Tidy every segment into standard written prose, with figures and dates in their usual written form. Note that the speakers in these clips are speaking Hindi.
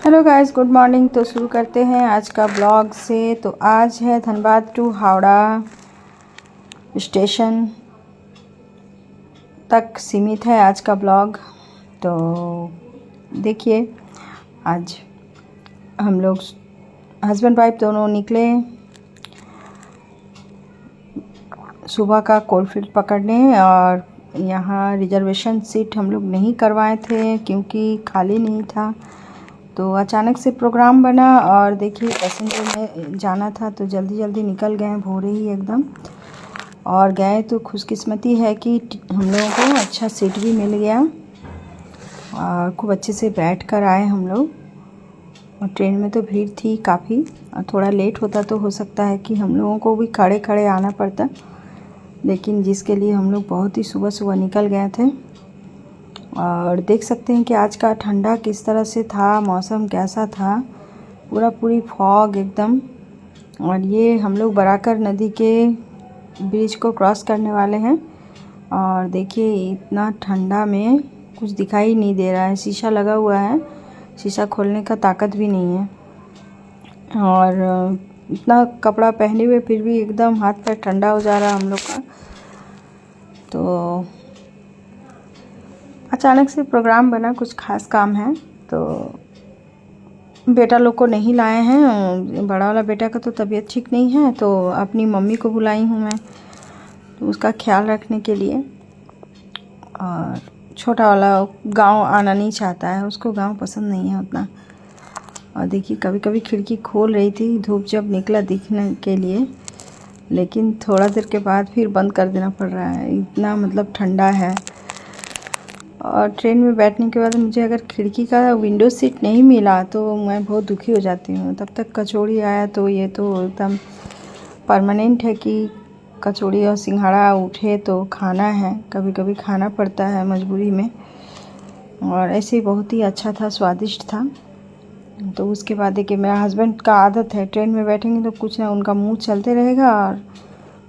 Hello guys, good morning. तो शुरू करते हैं आज का ब्लॉग से। तो आज है धनबाद टू हावड़ा स्टेशन तक सीमित है आज का ब्लॉग। तो देखिए, आज हम लोग हस्बैंड वाइफ दोनों निकले सुबह का कोलफील्ड पकड़ने, और यहाँ रिजर्वेशन सीट हम लोग नहीं करवाए थे क्योंकि खाली नहीं था। तो अचानक से प्रोग्राम बना और देखिए पैसेंजर में जाना था तो जल्दी जल्दी निकल गए भोरे ही एकदम, और गए तो खुशकिस्मती है कि हम लोगों को अच्छा सीट भी मिल गया और खूब अच्छे से बैठ कर आए हम लोग। और ट्रेन में तो भीड़ थी काफ़ी, और थोड़ा लेट होता तो हो सकता है कि हम लोगों को भी खड़े खड़े आना पड़ता, लेकिन जिसके लिए हम लोग बहुत ही सुबह सुबह निकल गए थे। और देख सकते हैं कि आज का ठंडा किस तरह से था, मौसम कैसा था, पूरी फॉग एकदम। और ये हम लोग बराकर नदी के ब्रिज को क्रॉस करने वाले हैं, और देखिए इतना ठंडा में कुछ दिखाई नहीं दे रहा है। शीशा लगा हुआ है, शीशा खोलने का ताकत भी नहीं है, और इतना कपड़ा पहने हुए फिर भी एकदम हाथ पैर ठंडा हो जा रहा है हम लोग का। तो अचानक से प्रोग्राम बना, कुछ खास काम है तो बेटा लोग को नहीं लाए हैं। बड़ा वाला बेटा का तो तबीयत ठीक नहीं है, तो अपनी मम्मी को बुलाई हूँ मैं, तो उसका ख्याल रखने के लिए। और छोटा वाला गांव आना नहीं चाहता है, उसको गांव पसंद नहीं है उतना। और देखिए कभी कभी खिड़की खोल रही थी धूप जब निकला दिखने के लिए, लेकिन थोड़ा देर के बाद फिर बंद कर देना पड़ रहा है, इतना मतलब ठंडा है। और ट्रेन में बैठने के बाद मुझे अगर खिड़की का विंडो सीट नहीं मिला तो मैं बहुत दुखी हो जाती हूँ। तब तक कचौड़ी आया तो ये तो एकदम परमानेंट है कि कचौड़ी और सिंघाड़ा उठे तो खाना है, कभी कभी खाना पड़ता है मजबूरी में। और ऐसे ही बहुत ही अच्छा था, स्वादिष्ट था। तो उसके बाद देखिए मेरा हस्बैंड का आदत है, ट्रेन में बैठेंगे तो कुछ ना उनका मुँह चलते रहेगा और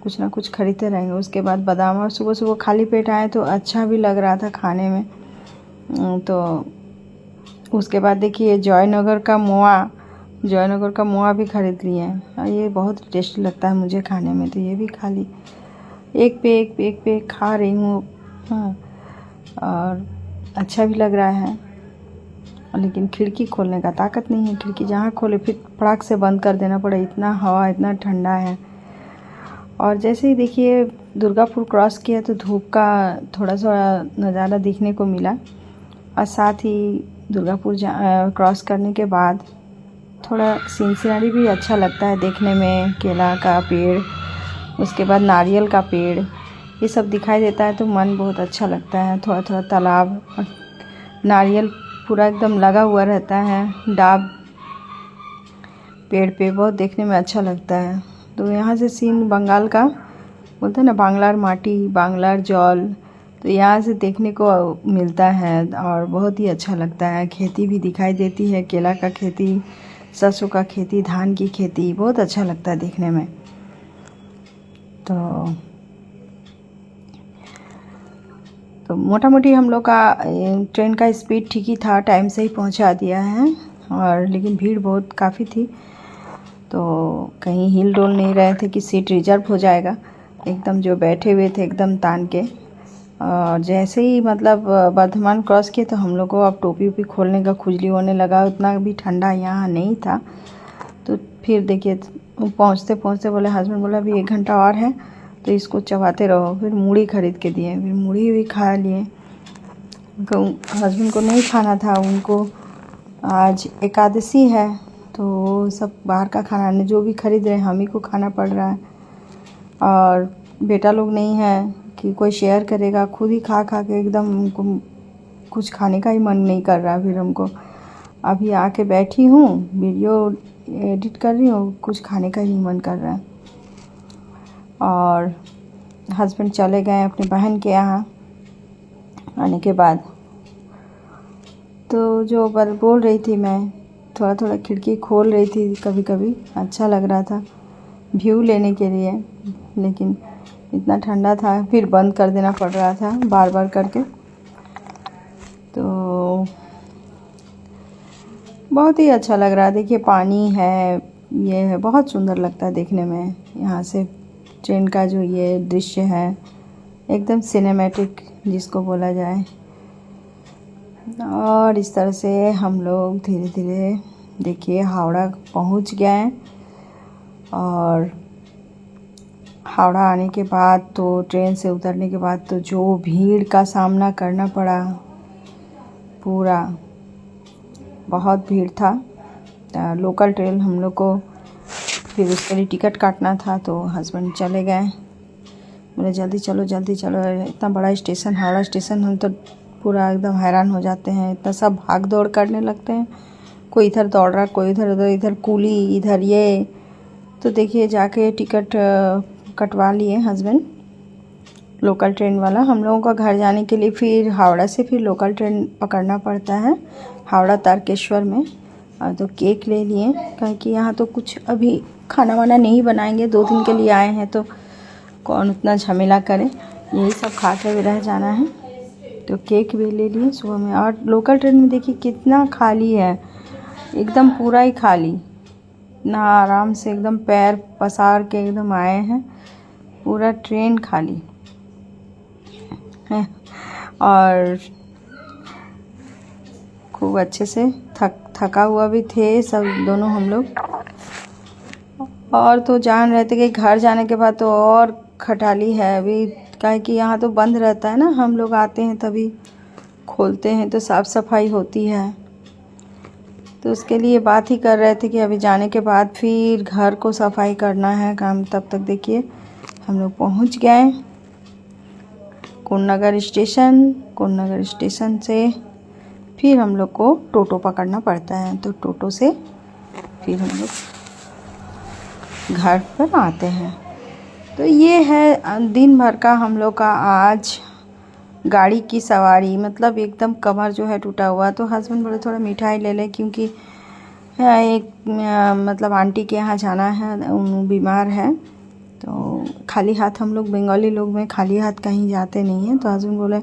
कुछ ना कुछ खरीदते रहेंगे। उसके बाद बादाम, और सुबह सुबह खाली पेट आए तो अच्छा भी लग रहा था खाने में। तो उसके बाद देखिए जयनगर का मोआ भी खरीद लिए हैं। ये बहुत टेस्टी लगता है मुझे खाने में, तो ये भी खा ली। एक पे एक खा रही हूँ। हाँ, और अच्छा भी लग रहा है, लेकिन खिड़की खोलने का ताकत नहीं है। खिड़की जहाँ खोले फिर फटाक से बंद कर देना पड़ा, इतना हवा इतना ठंडा है। और जैसे ही देखिए दुर्गापुर क्रॉस किया तो धूप का थोड़ा सा नज़ारा दिखने को मिला, और साथ ही दुर्गापुर क्रॉस करने के बाद थोड़ा सीनरी भी अच्छा लगता है देखने में। केला का पेड़, उसके बाद नारियल का पेड़, ये सब दिखाई देता है तो मन बहुत अच्छा लगता है। थोड़ा थोड़ा तालाब और नारियल पूरा एकदम लगा हुआ रहता है डाब पेड़ पे, बहुत देखने में अच्छा लगता है। तो यहाँ से सीन बंगाल का बोलते हैं ना, बांग्लार माटी बांग्लार जल, तो यहाँ से देखने को मिलता है और बहुत ही अच्छा लगता है। खेती भी दिखाई देती है, केला का खेती, सरसों का खेती, धान की खेती, बहुत अच्छा लगता है देखने में। तो मोटा मोटी हम लोग का ट्रेन का स्पीड ठीक ही था, टाइम से ही पहुँचा दिया है। और लेकिन भीड़ बहुत काफ़ी थी, तो कहीं हिल डोल नहीं रहे थे कि सीट रिजर्व हो जाएगा। एकदम जो बैठे हुए थे एकदम तान के। और जैसे ही मतलब वर्धमान क्रॉस किए तो हम लोग को अब टोपी वोपी खोलने का खुजली होने लगा। उतना भी ठंडा यहाँ नहीं था। तो फिर देखिए पहुँचते पहुँचते बोले, हस्बैंड बोला अभी 1 घंटा और है तो इसको चबाते रहो। फिर मूढ़ी खरीद के दिए, फिर मूढ़ी भी खा लिए। हस्बैंड को नहीं खाना था, उनको आज एकादशी है, तो सब बाहर का खाना जो भी खरीद रहे हैं हम ही को खाना पड़ रहा है। और बेटा लोग नहीं है कि कोई शेयर करेगा, खुद ही खा खा के एकदम उनको कुछ खाने का ही मन नहीं कर रहा। फिर हमको अभी आके बैठी हूँ, वीडियो एडिट कर रही हूँ, कुछ खाने का ही मन कर रहा है। और हस्बैंड चले गए अपने बहन के यहाँ आने के बाद। तो जो बोल रही थी, मैं थोड़ा थोड़ा खिड़की खोल रही थी, कभी कभी अच्छा लग रहा था व्यू लेने के लिए, लेकिन इतना ठंडा था फिर बंद कर देना पड़ रहा था बार बार करके। तो बहुत ही अच्छा लग रहा है। देखिए पानी है, ये है, बहुत सुंदर लगता है देखने में। यहाँ से ट्रेन का जो ये दृश्य है एकदम सिनेमैटिक जिसको बोला जाए। और इस तरह से हम लोग धीरे धीरे देखिए हावड़ा पहुँच गए। और हावड़ा आने के बाद तो ट्रेन से उतरने के बाद तो जो भीड़ का सामना करना पड़ा, पूरा बहुत भीड़ था। लोकल ट्रेन हम लोग को, फिर उसके लिए टिकट काटना था तो हस्बैंड चले गए, बोले जल्दी चलो जल्दी चलो। इतना बड़ा स्टेशन हावड़ा स्टेशन, हम तो पूरा एकदम हैरान हो जाते हैं। इतना सब भाग दौड़ करने लगते हैं, कोई इधर दौड़ रहा, कोई इधर उधर, इधर कूली, इधर ये। तो देखिए जाके टिकट कटवा लिए हस्बैंड, लोकल ट्रेन वाला। हम लोगों का घर जाने के लिए फिर हावड़ा से फिर लोकल ट्रेन पकड़ना पड़ता है हावड़ा तारकेश्वर में। और तो केक ले लिए, क्योंकि यहाँ तो कुछ अभी खाना वाना नहीं बनाएंगे, 2 दिन के लिए आए हैं तो कौन उतना झमेला करे, यही सब खा के भी रह जाना है। तो केक भी ले लिए सुबह में। और लोकल ट्रेन में देखिए कितना खाली है, एकदम पूरा ही खाली ना, आराम से एकदम पैर पसार के एकदम आए हैं, पूरा ट्रेन खाली है। और खूब अच्छे से थका हुआ भी थे सब दोनों हम लोग। और तो जान रहे थे कि घर जाने के बाद तो और खटाली है अभी, काहे कि यहाँ तो बंद रहता है ना, हम लोग आते हैं तभी खोलते हैं, तो साफ़ सफाई होती है। तो उसके लिए बात ही कर रहे थे कि अभी जाने के बाद फिर घर को सफाई करना है काम। तब तक देखिए हम लोग पहुँच गए कोन्नगर स्टेशन। कोन्नगर स्टेशन से फिर हम लोग को टोटो पकड़ना पड़ता है, तो टोटो से फिर हम लोग घर पर आते हैं। तो ये है दिन भर का हम लोग का आज गाड़ी की सवारी। मतलब एकदम कमर जो है टूटा हुआ, तो हस्बैंड बोले थोड़ा मिठाई ले ले, क्योंकि एक मतलब आंटी के यहाँ जाना है, उन बीमार है। तो खाली हाथ हम लोग बंगाली लोग में खाली हाथ कहीं जाते नहीं हैं। तो हस्बैंड बोले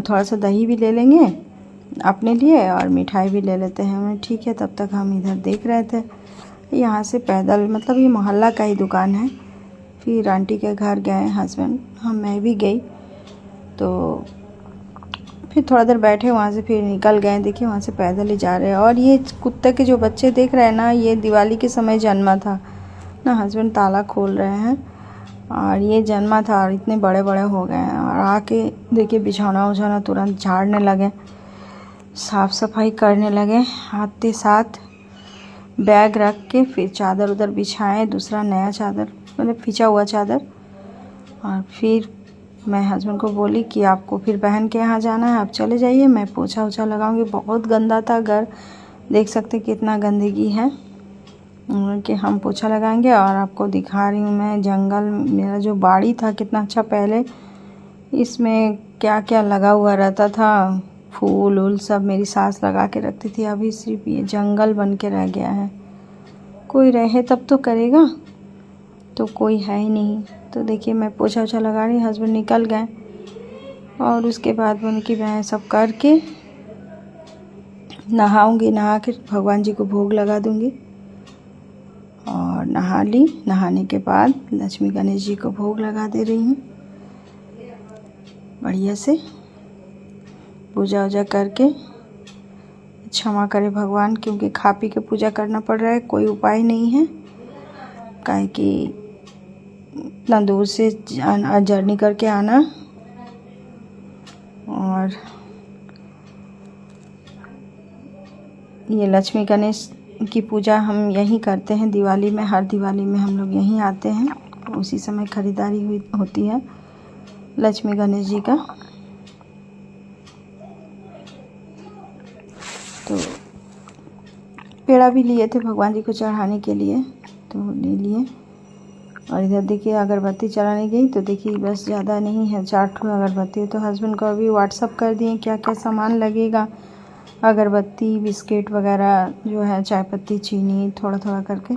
थोड़ा सा दही भी ले लेंगे अपने लिए और मिठाई भी ले लेते हैं। मैं ठीक है। तब तक हम इधर देख रहे थे, यहाँ से पैदल, मतलब ये मोहल्ला का ही दुकान है। फिर आंटी के घर गए हस्बैंड, मैं भी गई। तो फिर थोड़ा देर बैठे, वहाँ से फिर निकल गए। देखिए वहाँ से पैदल ही जा रहे हैं। और ये कुत्ते के जो बच्चे देख रहे हैं ना, ये दिवाली के समय जन्मा था ना, हस्बैंड ताला खोल रहे हैं और ये जन्मा था और इतने बड़े बड़े हो गए हैं। और आके देखिए बिछौना उछौना तुरंत झाड़ने लगे, साफ़ सफाई करने लगे। आते साथ बैग रख के फिर चादर उधर बिछाएं, दूसरा नया चादर, मतलब खींचा हुआ चादर। और फिर मैं हस्बैंड को बोली कि आपको फिर बहन के यहाँ जाना है, आप चले जाइए, मैं पोछा उछा लगाऊंगी। बहुत गंदा था घर, देख सकते कितना गंदगी है, कि हम पोछा लगाएंगे। और आपको दिखा रही हूँ मैं जंगल, मेरा जो बाड़ी था कितना अच्छा, पहले इसमें क्या क्या लगा हुआ रहता था, फूल उल सब मेरी सास लगा के रखती थी। अभी सिर्फ ये जंगल बन के रह गया है। कोई रहे तब तो करेगा, तो कोई है ही नहीं। तो देखिए मैं पोछा उछा लगा रही, हस्बैंड निकल गए। और उसके बाद उनकी मैं सब करके नहाऊंगी, नहा के भगवान जी को भोग लगा दूंगी। और नहा ली, नहाने के बाद लक्ष्मी गणेश जी को भोग लगा दे रही हूँ बढ़िया से, पूजा वूजा करके। क्षमा करे भगवान, क्योंकि खा पी के पूजा करना पड़ रहा है, कोई उपाय नहीं है। काहे कि इतना दूर से जर्नी करके आना। और ये लक्ष्मी गणेश की पूजा हम यहीं करते हैं दिवाली में, हर दिवाली में हम लोग यहीं आते हैं। उसी समय खरीदारी होती है लक्ष्मी गणेश जी का। तो पेड़ा भी लिए थे भगवान जी को चढ़ाने के लिए, तो ले लिए। और इधर देखिए अगरबत्ती चलाने गई, तो देखिए बस ज़्यादा नहीं है, 4 ठो अगरबत्ती। तो हस्बैंड को अभी व्हाट्सअप कर दिए क्या क्या सामान लगेगा, अगरबत्ती, बिस्किट वगैरह जो है, चाय पत्ती, चीनी, थोड़ा थोड़ा करके,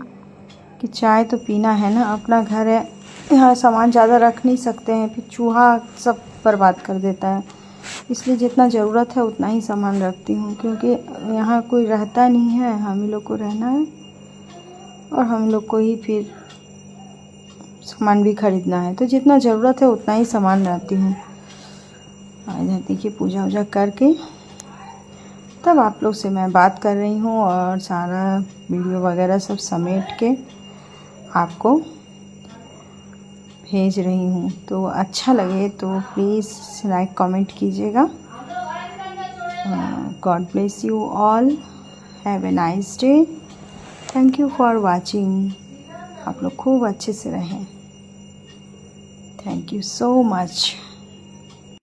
कि चाय तो पीना है ना, अपना घर है, यहाँ सामान ज़्यादा रख नहीं सकते हैं, फिर चूहा सब बर्बाद कर देता है। इसलिए जितना ज़रूरत है उतना ही सामान रखती हूँ, क्योंकि यहाँ कोई रहता नहीं है, हम ही लोग को रहना है और हम लोग को ही फिर सामान भी ख़रीदना है, तो जितना ज़रूरत है उतना ही सामान रखती हूँ। इधर देखिए पूजा वूजा करके तब आप लोग से मैं बात कर रही हूँ और सारा वीडियो वगैरह सब समेट के आपको भेज रही हूँ। तो अच्छा लगे तो प्लीज़ लाइक कमेंट कीजिएगा। God bless you all, have a nice day, thank you for watching. आप लोग खूब अच्छे से रहें, थैंक यू सो मच।